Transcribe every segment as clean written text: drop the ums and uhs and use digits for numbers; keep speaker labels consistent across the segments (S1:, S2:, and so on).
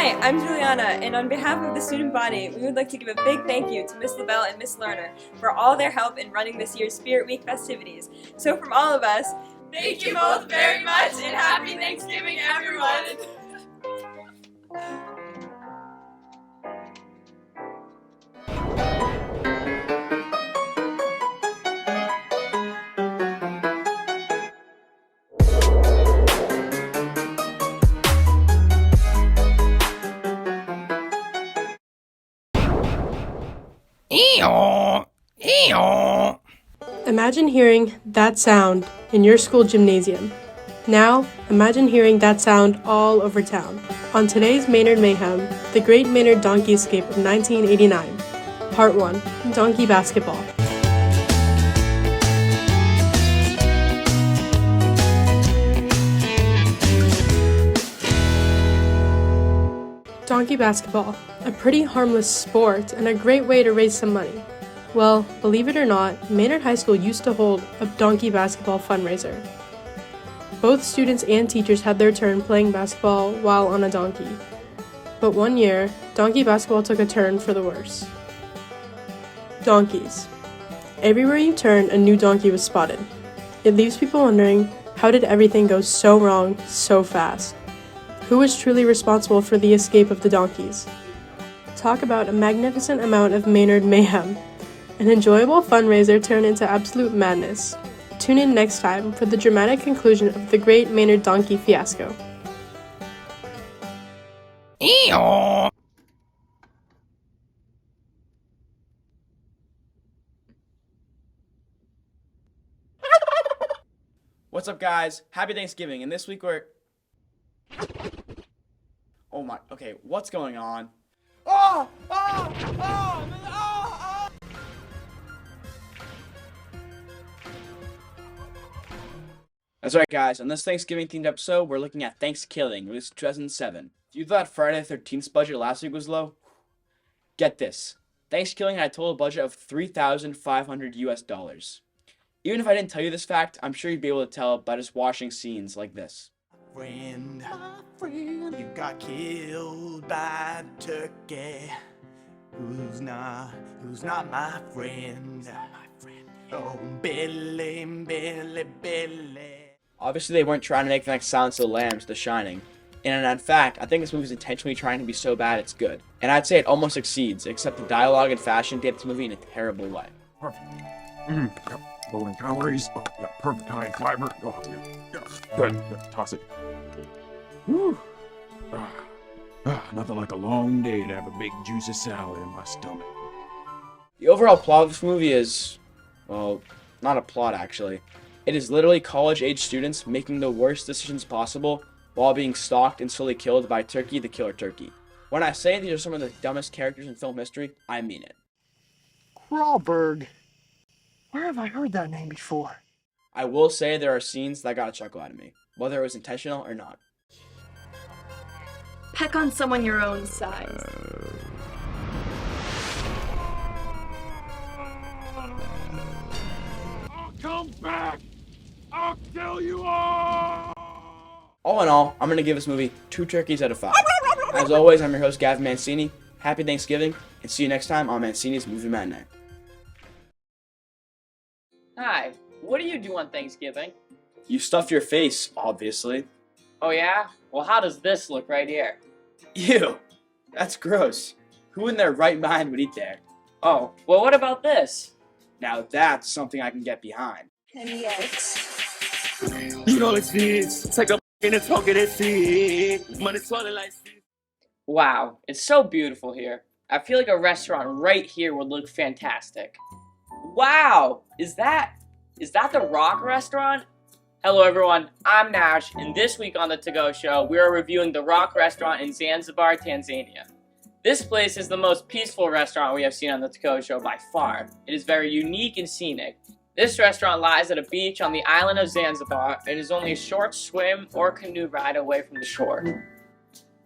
S1: Hi, I'm Juliana, and on behalf of the student body, we would like to give a big thank you to Miss LaBelle and Miss Lerner for all their help in running this year's Spirit Week festivities. So from all of us, thank you both very much, and happy Thanksgiving, everyone!
S2: Imagine hearing that sound in your school gymnasium. Now, imagine hearing that sound all over town. On today's Maynard Mayhem, the Great Maynard Donkey Escape of 1989. Part 1, Donkey Basketball. Donkey basketball, a pretty harmless sport and a great way to raise some money. Well, believe it or not, Maynard High School used to hold a donkey basketball fundraiser. Both students and teachers had their turn playing basketball while on a donkey. But one year, donkey basketball took a turn for the worse. Donkeys. Everywhere you turn, a new donkey was spotted. It leaves people wondering, how did everything go so wrong so fast? Who was truly responsible for the escape of the donkeys? Talk about a magnificent amount of Maynard mayhem. An enjoyable fundraiser turned into absolute madness. Tune in next time for the dramatic conclusion of the Great Maynard Donkey fiasco.
S3: What's up, guys? Happy Thanksgiving, and this week we're... Oh my, okay, what's going on? Oh! Oh! Oh! Oh! Oh! That's right, guys. On this Thanksgiving-themed episode, we're looking at Thanksgiving, released in 2007. If you thought Friday the 13th's budget last week was low, get this. Thanksgiving had a total budget of $3,500 US. Even if I didn't tell you this fact, I'm sure you'd be able to tell by just watching scenes like this.
S4: My friend, you got killed by the turkey. Who's not my friend? Oh, Billy, Billy, Billy.
S3: Obviously, they weren't trying to make the next Silence of the Lambs The Shining. And in fact, I think this movie is intentionally trying to be so bad it's good. And I'd say it almost succeeds, except the dialogue and fashion date this movie in a terrible way.
S5: Perfect. Low in calories. Oh, yeah, perfect high in fiber. Oh, yeah. Good. Toss it. Whew. Nothing like a long day to have a big juicy salad in my stomach.
S3: The overall plot of this movie is, well, not a plot actually. It is literally college-age students making the worst decisions possible while being stalked and slowly killed by Turkey the Killer Turkey. When I say these are some of the dumbest characters in film history, I mean it.
S6: Crawberg. Where have I heard that name before?
S3: I will say there are scenes that got a chuckle out of me, whether it was intentional or not.
S1: Peck on someone your own size.
S5: I'll come back! I'll kill you all!
S3: All in all, I'm going to give this movie 2 turkeys out of 5. As always, I'm your host, Gavin Mancini. Happy Thanksgiving, and see you next time on Mancini's Movie Matinee.
S7: Hi, what do you do on Thanksgiving?
S3: You stuff your face, obviously.
S7: Oh yeah? Well, how does this look right here?
S3: Ew, that's gross. Who in their right mind would eat that?
S7: Oh, well what about this?
S3: Now that's something I can get behind.
S6: You know it's this. Take a and it's talking it see. Money swallowing like this.
S7: Wow, it's so beautiful here. I feel like a restaurant right here would look fantastic. Wow, is that the Rock restaurant? Hello everyone, I'm Nash, and this week on the To Go Show, we are reviewing the Rock restaurant in Zanzibar, Tanzania. This place is the most peaceful restaurant we have seen on the To Go Show by far. It is very unique and scenic. This restaurant lies at a beach on the island of Zanzibar and is only a short swim or canoe ride away from the shore.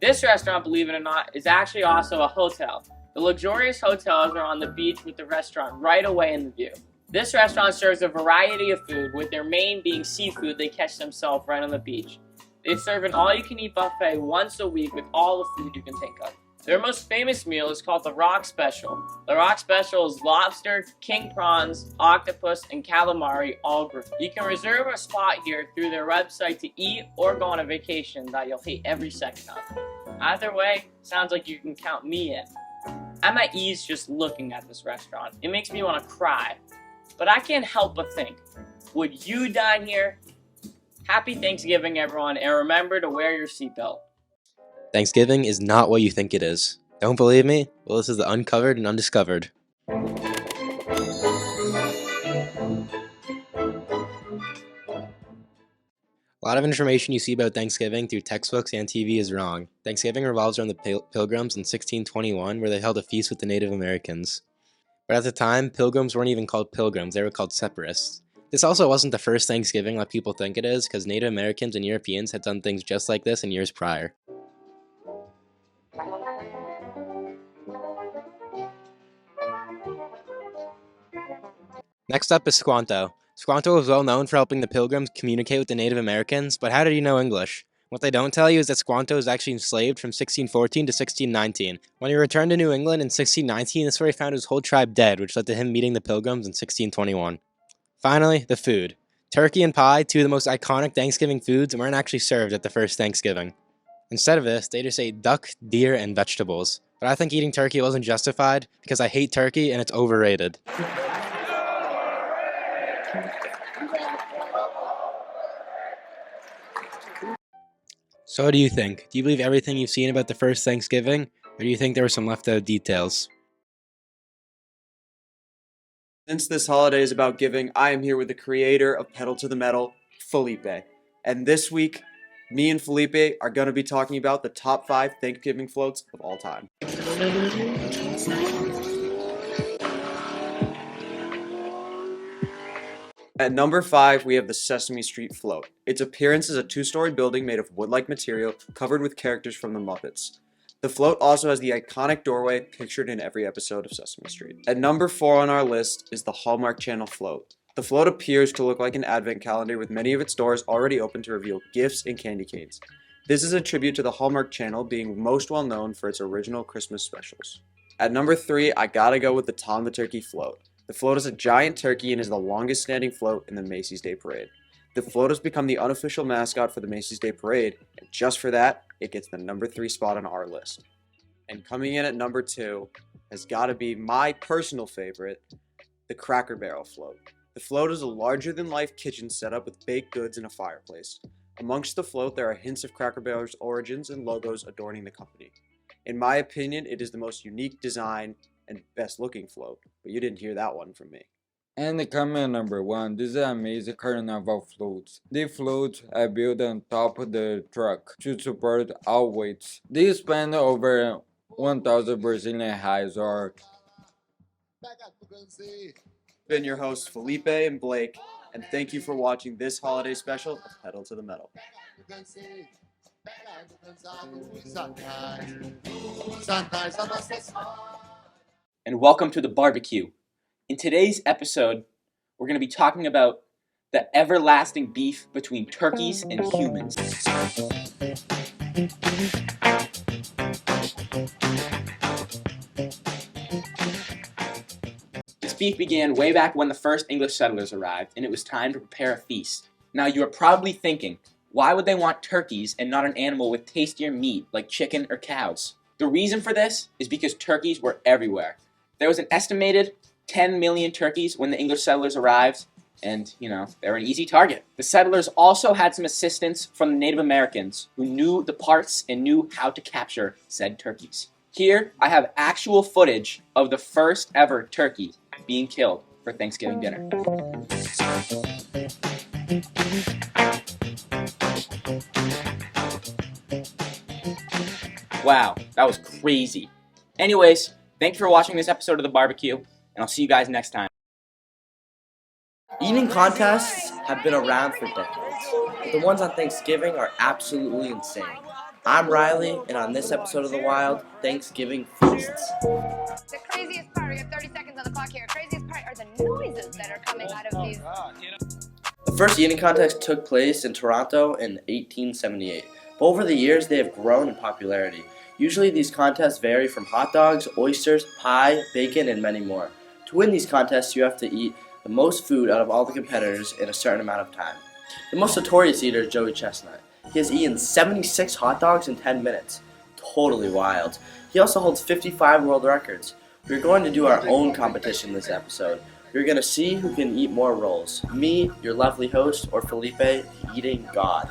S7: This restaurant, believe it or not, is actually also a hotel. The luxurious hotels are on the beach with the restaurant right away in the view. This restaurant serves a variety of food, with their main being seafood they catch themselves right on the beach. They serve an all-you-can-eat buffet once a week with all the food you can think of. Their most famous meal is called the Rock Special. The Rock Special is lobster, king prawns, octopus, and calamari all grilled. You can reserve a spot here through their website to eat or go on a vacation that you'll hate every second of. Either way, sounds like you can count me in. I'm at ease just looking at this restaurant. It makes me want to cry. But I can't help but think, would you dine here? Happy Thanksgiving, everyone, and remember to wear your seatbelt.
S8: Thanksgiving is not what you think it is. Don't believe me? Well, this is the Uncovered and Undiscovered. A lot of information you see about Thanksgiving through textbooks and TV is wrong. Thanksgiving revolves around the Pilgrims in 1621, where they held a feast with the Native Americans. But at the time, Pilgrims weren't even called Pilgrims, they were called Separatists. This also wasn't the first Thanksgiving like people think it is, because Native Americans and Europeans had done things just like this in years prior. Next up is Squanto. Squanto was well known for helping the Pilgrims communicate with the Native Americans, but how did he know English? What they don't tell you is that Squanto was actually enslaved from 1614 to 1619. When he returned to New England in 1619, this is where he found his whole tribe dead, which led to him meeting the Pilgrims in 1621. Finally, the food. Turkey and pie, two of the most iconic Thanksgiving foods, weren't actually served at the first Thanksgiving. Instead of this, they just ate duck, deer, and vegetables. But I think eating turkey wasn't justified, because I hate turkey and it's overrated. So what do you think? Do you believe everything you've seen about the first Thanksgiving, or do you think there were some left out details?
S9: Since this holiday is about giving, I am here with the creator of Pedal to the Metal, Felipe. And this week, me and Felipe are going to be talking about the top 5 Thanksgiving floats of all time. At number 5, we have the Sesame Street float. Its appearance is a 2-story building made of wood-like material covered with characters from the Muppets. The float also has the iconic doorway pictured in every episode of Sesame Street. At number 4 on our list is the Hallmark Channel float. The float appears to look like an advent calendar with many of its doors already open to reveal gifts and candy canes. This is a tribute to the Hallmark Channel being most well known for its original Christmas specials. At number 3, I gotta go with the Tom the Turkey float. The float is a giant turkey and is the longest standing float in the Macy's Day Parade. The float has become the unofficial mascot for the Macy's Day Parade, and just for that, it gets the number 3 spot on our list. And coming in at number 2 has gotta be my personal favorite, the Cracker Barrel float. The float is a larger-than-life kitchen setup with baked goods and a fireplace. Amongst the float, there are hints of Cracker Barrel's origins and logos adorning the company. In my opinion, it is the most unique design and best looking float, but you didn't hear that one from me.
S10: And coming at number 1, this is amazing carnival floats. The floats are built on top of the truck to support all weights. They span over 1,000 Brazilian highs or...
S9: Been your hosts Felipe and Blake, and thank you for watching this holiday special of Pedal to the Metal.
S3: And welcome to the barbecue. In today's episode, we're going to be talking about the everlasting beef between turkeys and humans. This beef began way back when the first English settlers arrived, and it was time to prepare a feast. Now, you are probably thinking, why would they want turkeys and not an animal with tastier meat like chicken or cows? The reason for this is because turkeys were everywhere. There was an estimated 10 million turkeys when the English settlers arrived, and, they were an easy target. The settlers also had some assistance from the Native Americans who knew the parts and knew how to capture said turkeys. Here, I have actual footage of the first ever turkey being killed for Thanksgiving dinner. Wow, that was crazy. Anyways, thank you for watching this episode of The Barbecue, and I'll see you guys next time.
S11: Eating contests have been around for decades, but the ones on Thanksgiving are absolutely insane. I'm Riley, and on this episode of The Wild, Thanksgiving Feasts.
S12: The craziest part, we have 30 seconds on the clock here. Craziest part are the noises that are coming out of these.
S9: The
S11: first eating contest took place in Toronto in 1878. But over the years, they have grown in popularity. Usually these contests vary from hot dogs, oysters, pie, bacon, and many more. To win these contests, you have to eat the most food out of all the competitors in a certain amount of time. The most notorious eater is Joey Chestnut. He has eaten 76 hot dogs in 10 minutes. Totally wild. He also holds 55 world records. We're going to do our own competition this episode. We're going to see who can eat more rolls. Me, your lovely host, or Felipe, the eating god.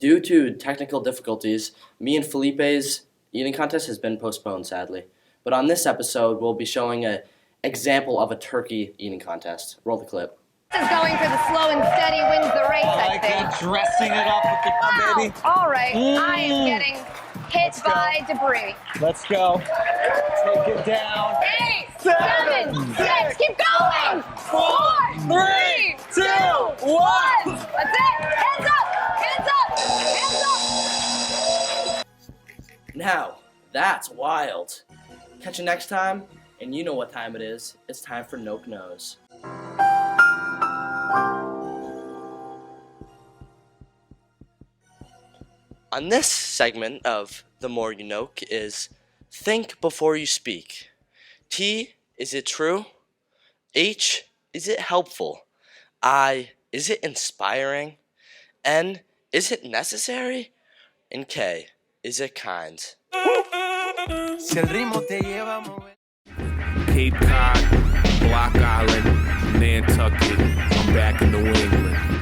S11: Due to technical difficulties, me and Felipe's eating contest has been postponed, sadly. But on this episode, we'll be showing an example of a turkey eating contest. Roll the clip.
S12: This is going for the slow and steady wins the race, I think.
S13: Dressing it up with the
S12: Wow.
S13: baby.
S12: All right, I am getting hit by debris.
S13: Let's go. Take it down.
S12: 8, 7, 6, keep going. 4, 3, 2, 1. That's it. Hands up. Hands up. Hands up.
S11: Now, that's wild. Catch you next time, and you know what time it is. It's time for Nope Knows. On this segment of The More You Know is think before you speak. T, is it true? H, is it helpful? I, is it inspiring? N, is it necessary? And K, is it kind?
S14: Cape Cod, Block Island, Nantucket, I'm back in New England.